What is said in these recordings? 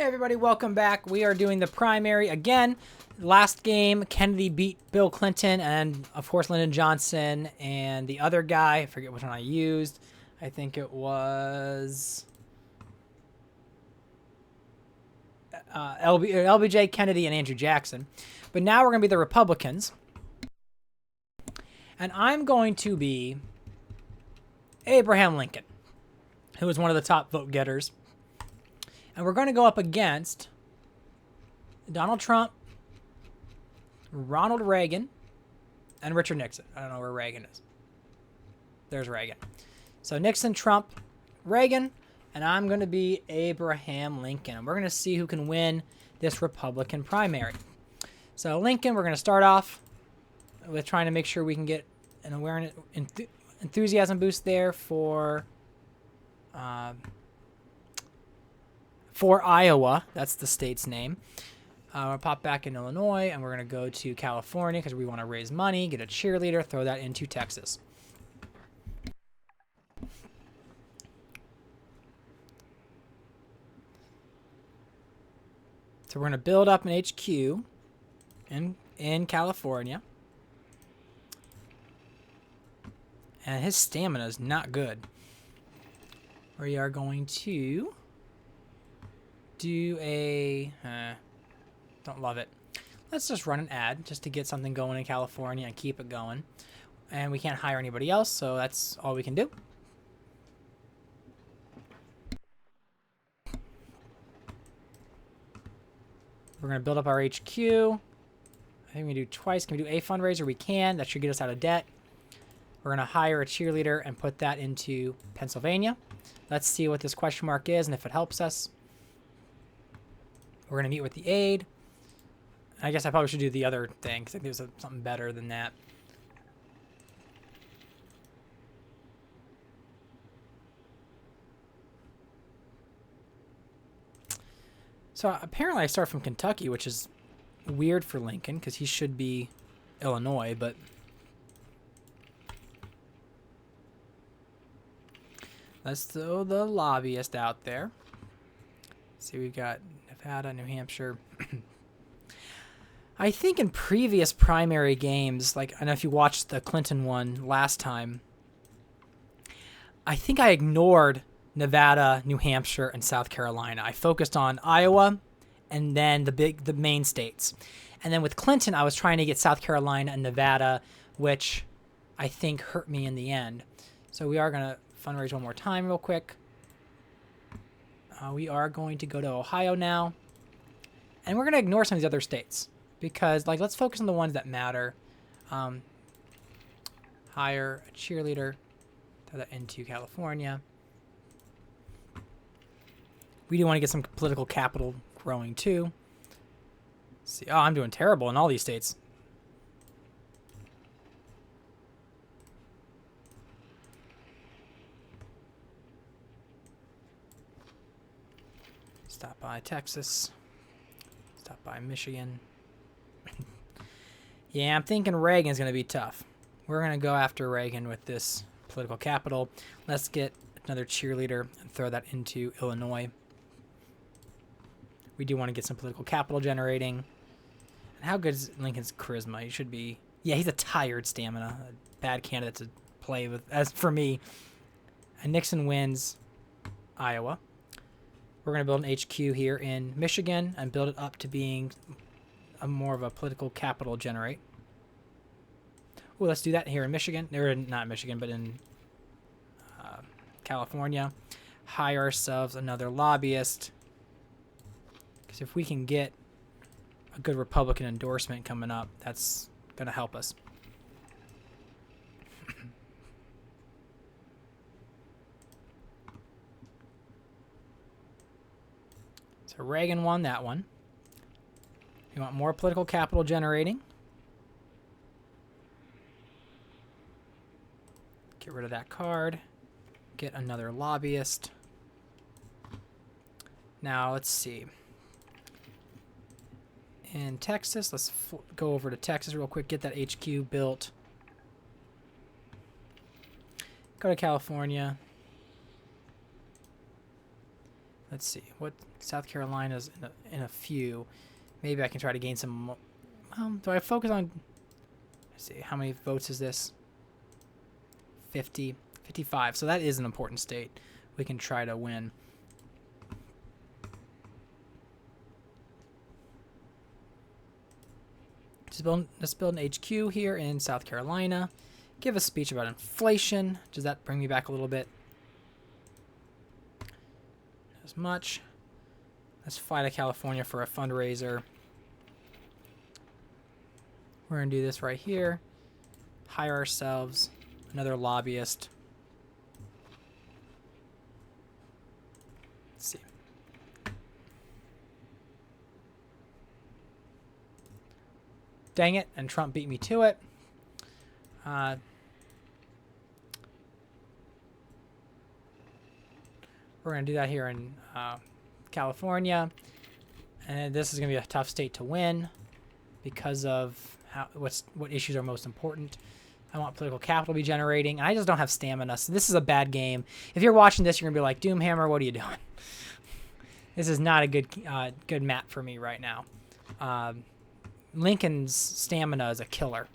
Hey everybody, welcome back. We are doing the primary again. Last game, Kennedy beat Bill Clinton and, of course, Lyndon Johnson and the other guy. I forget which one I used. I think it was LBJ, Kennedy, and Andrew Jackson. But now we're going to be the Republicans. And I'm going to be Abraham Lincoln, who was one of the top vote getters. And we're going to go up against Donald Trump, Ronald Reagan, and Richard Nixon. I don't know where Reagan is. There's Reagan. So Nixon, Trump, Reagan, and I'm going to be Abraham Lincoln. And we're going to see who can win this Republican primary. So Lincoln, we're going to start off with trying to make sure we can get an awareness, enthusiasm boost there for Iowa. That's the state's name. We'll pop back in Illinois, and we're going to go to California because we want to raise money, get a cheerleader, throw that into Texas. So we're going to build up an HQ in California. And his stamina is not good. We are going to do a... don't love it. Let's just run an ad just to get something going in California and keep it going. And we can't hire anybody else, so that's all we can do. We're going to build up our HQ. I think we do twice. Can we do a fundraiser? We can. That should get us out of debt. We're going to hire a cheerleader and put that into Pennsylvania. Let's see what this question mark is and if it helps us. We're going to meet with the aide. I guess I probably should do the other thing because I think there's something better than that. So apparently I start from Kentucky, which is weird for Lincoln because he should be Illinois, but... let's throw the lobbyist out there. See, we've got Nevada, New Hampshire. I think in previous primary games, like, I know if you watched the Clinton one last time, I think I ignored Nevada, New Hampshire, and South Carolina. I focused on Iowa and then the main states. And then with Clinton, I was trying to get South Carolina and Nevada, which I think hurt me in the end. So we are going to fundraise one more time real quick. We are going to go to Ohio now. And we're going to ignore some of these other states. Because, like, let's focus on the ones that matter. Hire a cheerleader. Throw that into California. We do want to get some political capital growing, too. Let's see. Oh, I'm doing terrible in all these states. Stop by Texas. Stop by Michigan. Yeah, I'm thinking Reagan's going to be tough. We're going to go after Reagan with this political capital. Let's get another cheerleader and throw that into Illinois. We do want to get some political capital generating. And how good is Lincoln's charisma? He should be... yeah, he's a tired stamina. A bad candidate to play with, as for me. And Nixon wins Iowa. We're going to build an HQ here in Michigan and build it up to being more of a political capital generate. Oh, let's do that here in Michigan. Or not Michigan, but in California. Hire ourselves another lobbyist. Because if we can get a good Republican endorsement coming up, that's going to help us. So Reagan won that one. You want more political capital generating. Get rid of that card. Get another lobbyist. Now, let's see. In Texas, let's go over to Texas real quick. Get that HQ built. Go to California. Let's see. What South Carolina's in a few. Maybe I can try to gain some more. Do I focus on... Let's see. How many votes is this? 50. 55. So that is an important state. We can try to win. Let's build an HQ here in South Carolina. Give a speech about inflation. Does that bring me back a little bit? Not as much. Let's fly to California for a fundraiser. We're going to do this right here. Hire ourselves another lobbyist. Let's see. Dang it, and Trump beat me to it. We're going to do that here in California. And this is going to be a tough state to win because of what issues are most important. I want political capital to be generating, and I just don't have stamina. So this is a bad game. If you're watching this, you're going to be like, Doomhammer, what are you doing? This is not a good map for me right now. Lincoln's stamina is a killer.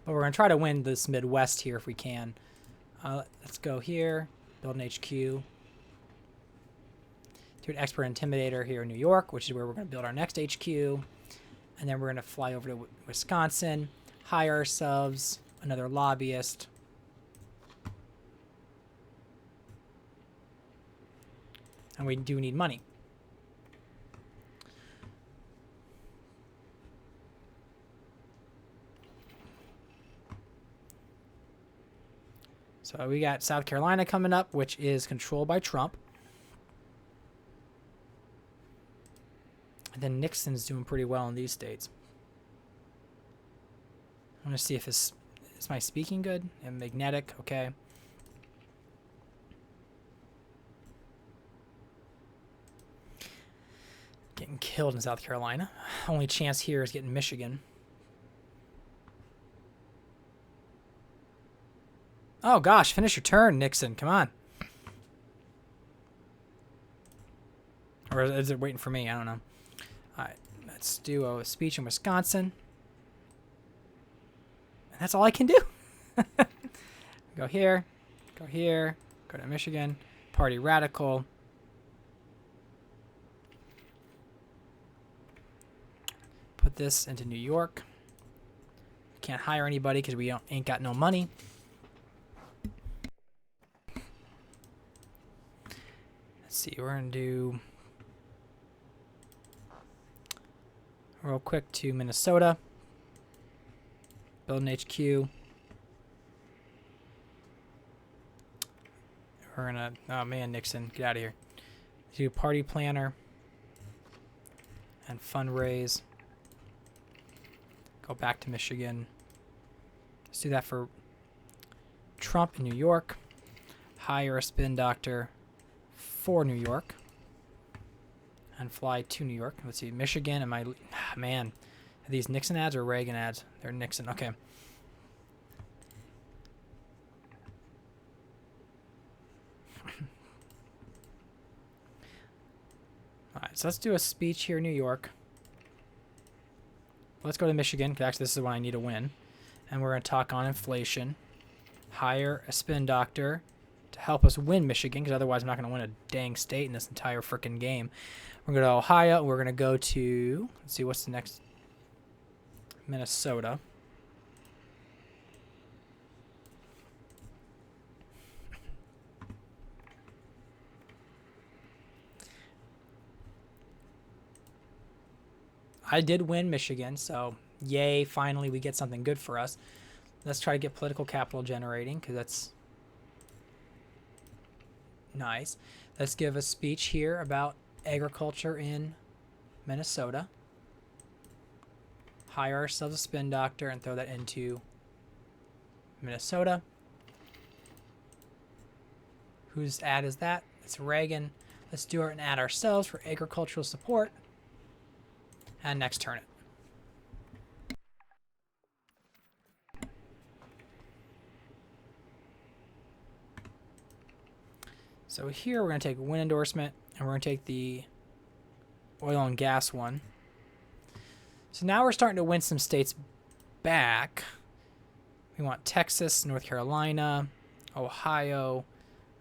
But we're going to try to win this Midwest here if we can. Let's go here. Build an HQ. Do an expert intimidator here in New York, which is where we're going to build our next HQ. And then we're going to fly over to Wisconsin. Hire ourselves another lobbyist. And we do need money. So we got South Carolina coming up, which is controlled by Trump. And then Nixon's doing pretty well in these states. I want to see if is my speaking good? And magnetic, okay. Getting killed in South Carolina. Only chance here is getting Michigan. Oh gosh, finish your turn, Nixon. Come on. Or is it waiting for me? I don't know. Alright, let's do a speech in Wisconsin. And that's all I can do. Go here. Go here. Go to Michigan. Party radical. Put this into New York. Can't hire anybody because we ain't got no money. Let's see, we're going to do real quick to Minnesota. Build an HQ. We're going to, oh man, Nixon, get out of here. Do party planner and fundraise. Go back to Michigan. Let's do that for Trump in New York. Hire a spin doctor for New York. And fly to New York. Let's see, Michigan. Am I... man. Are these Nixon ads or Reagan ads? They're Nixon. Okay. Alright, so let's do a speech here in New York. Let's go to Michigan, because actually this is when I need to win. And we're going to talk on inflation. Hire a spin doctor to help us win Michigan, because otherwise I'm not going to win a dang state in this entire freaking game. We're going to Ohio. We're going to go to, let's see, what's the next? Minnesota. I did win Michigan, so yay, finally we get something good for us. Let's try to get political capital generating, because that's nice. Let's give a speech here about agriculture in Minnesota. Hire ourselves a spin doctor and throw that into Minnesota. Whose ad is that? It's Reagan. Let's do an ad ourselves for agricultural support. And next turn it. So here we're going to take wind endorsement, and we're going to take the oil and gas one. So now we're starting to win some states back. We want Texas, North Carolina, Ohio,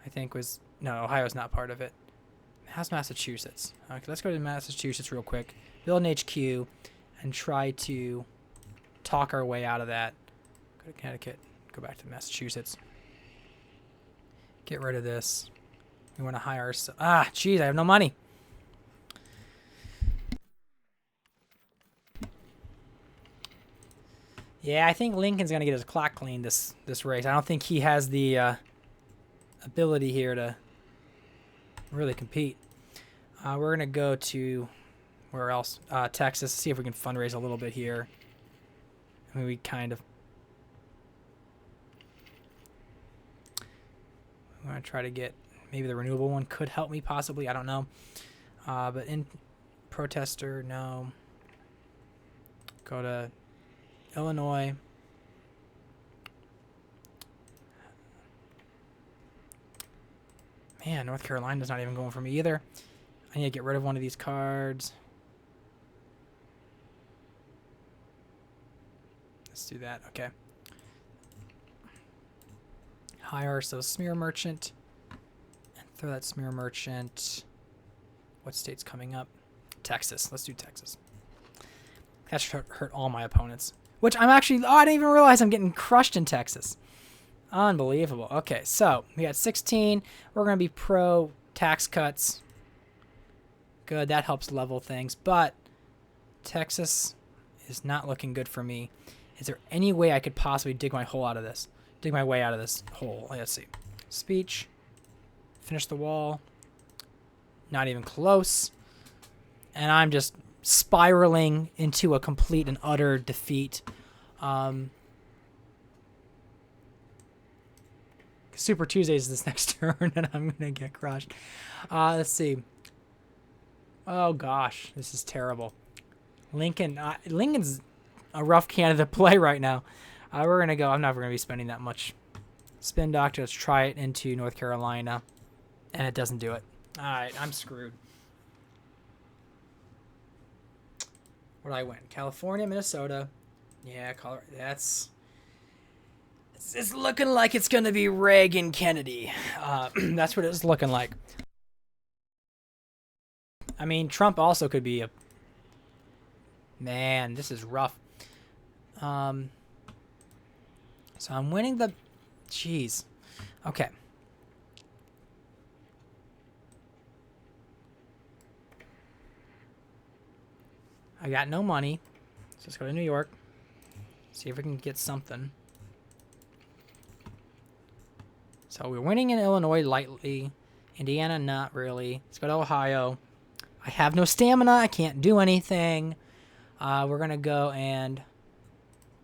I think was... No, Ohio's not part of it. How's Massachusetts? Okay, let's go to Massachusetts real quick. Build an HQ and try to talk our way out of that. Go to Connecticut. Go back to Massachusetts. Get rid of this. We want to hire... Ah, jeez, I have no money. Yeah, I think Lincoln's going to get his clock cleaned this race. I don't think he has the ability here to really compete. We're going to go to... Where else? Texas. See if we can fundraise a little bit here. I mean, we kind of... I'm going to try to get... Maybe the renewable one could help me, possibly. I don't know. But in protester, no. Go to Illinois. Man, North Carolina's not even going for me either. I need to get rid of one of these cards. Let's do that. Okay. Hire so smear merchant. And throw that smear merchant. What state's coming up? Texas. Let's do Texas. That should hurt all my opponents. Which I'm actually... Oh, I didn't even realize I'm getting crushed in Texas. Unbelievable. Okay, so we got 16. We're going to be pro tax cuts. Good, that helps level things. But Texas is not looking good for me. Is there any way I could possibly dig my hole out of this? Dig my way out of this hole. Let's see. Speech. Finish the wall. Not even close. And I'm just spiraling into a complete and utter defeat. Super Tuesday is this next turn, and I'm going to get crushed. Let's see. Oh, gosh. This is terrible. Lincoln's a rough candidate to play right now. We're going to go. I'm never going to be spending that much. Spin Doctor. Let's try it into North Carolina. And it doesn't do it. All right. I'm screwed. What did I win? California, Minnesota. Yeah, Colorado. That's... It's looking like it's going to be Reagan Kennedy. That's what it's looking like. I mean, Trump also could be a... Man, this is rough. So I'm winning the... Jeez. Okay. I got no money. So let's go to New York. See if we can get something. So we're winning in Illinois lightly. Indiana, not really. Let's go to Ohio. I have no stamina. I can't do anything. We're going to go and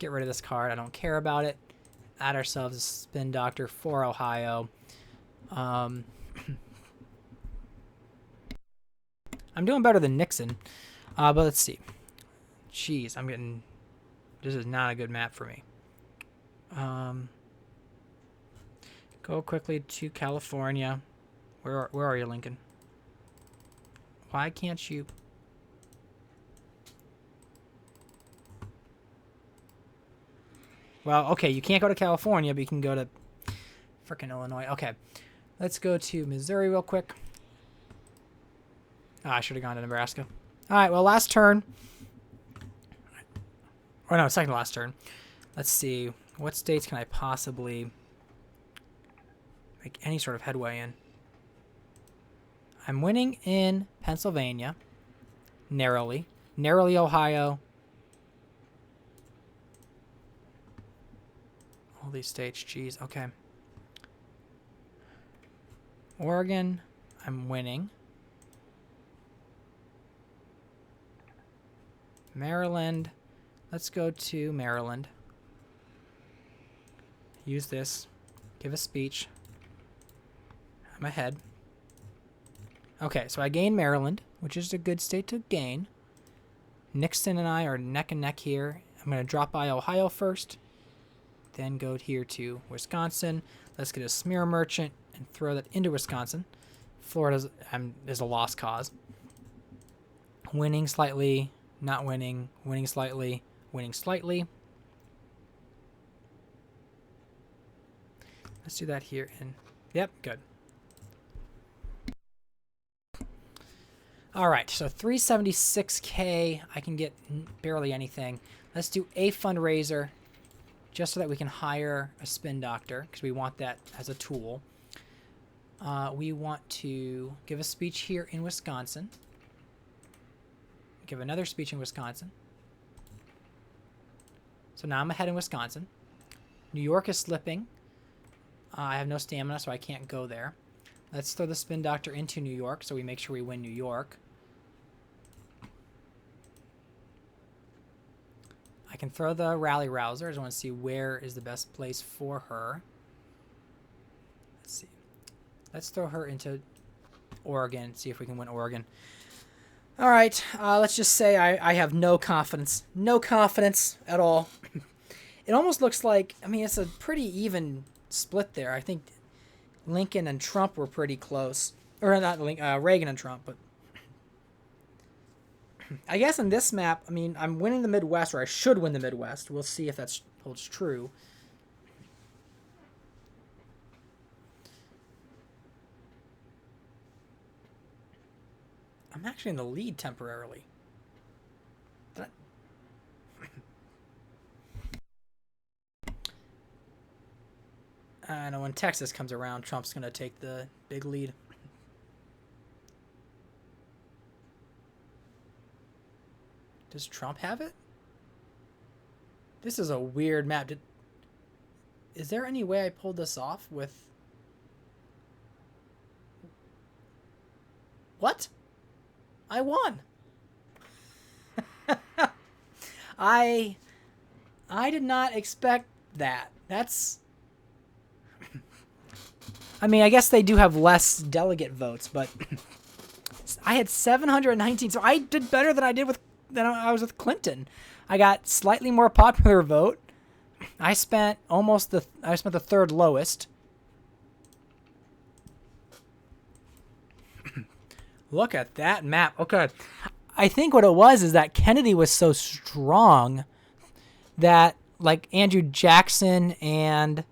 get rid of this card. I don't care about it. Add ourselves a Spin Doctor for Ohio. I'm doing better than Nixon. But let's see. Jeez, I'm getting... This is not a good map for me. Go quickly to California. Where are you, Lincoln? Why can't you... Well, okay, you can't go to California, but you can go to frickin' Illinois. Okay, let's go to Missouri real quick. I should have gone to Nebraska. All right, well, last turn. Or no, second to last turn. Let's see. What states can I possibly make any sort of headway in? I'm winning in Pennsylvania. Narrowly. Narrowly, Ohio. All these states, geez. Okay. Oregon, I'm winning. Maryland. Let's go to Maryland. Use this. Give a speech. I'm ahead. Okay, so I gained Maryland, which is a good state to gain. Nixon and I are neck and neck here. I'm going to drop by Ohio first. Then go here to Wisconsin. Let's get a smear merchant and throw that into Wisconsin. Florida is a lost cause. Winning slightly, not winning, winning slightly, winning slightly. Let's do that here. And yep, good. All right, so 376K. I can get barely anything. Let's do a fundraiser just so that we can hire a spin doctor because we want that as a tool. We want to give a speech here in Wisconsin. Give another speech in Wisconsin. So now I'm ahead in Wisconsin. New York is slipping. I have no stamina, so I can't go there. Let's throw the spin doctor into New York so we make sure we win New York. I can throw the rally rouser. I just want to see where is the best place for her. Let's see. Let's throw her into Oregon, see if we can win Oregon. All right, let's just say I have no confidence. No confidence at all. It almost looks like, I mean, it's a pretty even split there. I think Lincoln and Trump were pretty close. Or not Reagan and Trump, but I guess in this map, I mean, I'm winning the Midwest, or I should win the Midwest. We'll see if that holds true. I'm actually in the lead temporarily. I know when Texas comes around, Trump's going to take the big lead. Does Trump have it? This is a weird map. Is there any way I pulled this off with... What? I won. I did not expect that. That's... I mean, I guess they do have less delegate votes, but I had 719, so I did better than I was with Clinton. I got slightly more popular vote. I spent the third lowest. Look at that map. Okay. I think what it was is that Kennedy was so strong that like Andrew Jackson and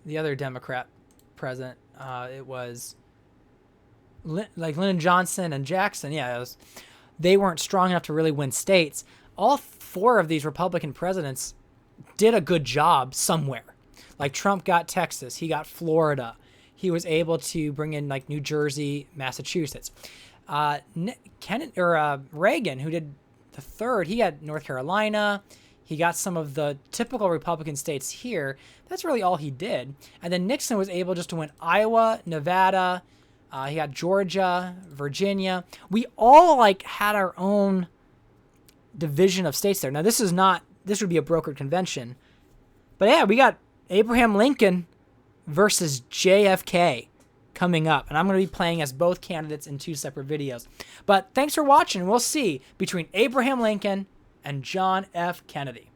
the other Democrat president, it was like Lyndon Johnson and Jackson. Yeah, they weren't strong enough to really win states. All four of these Republican presidents did a good job somewhere. Like Trump got Texas, he got Florida. He was able to bring in like New Jersey, Massachusetts. Reagan, who did the third, he got North Carolina. He got some of the typical Republican states here. That's really all he did. And then Nixon was able just to win Iowa, Nevada. He got Georgia, Virginia. We all like had our own division of states there. Now this would be a brokered convention. But yeah, we got Abraham Lincoln versus JFK coming up. And I'm going to be playing as both candidates in 2 separate videos. But thanks for watching. We'll see between Abraham Lincoln and John F. Kennedy.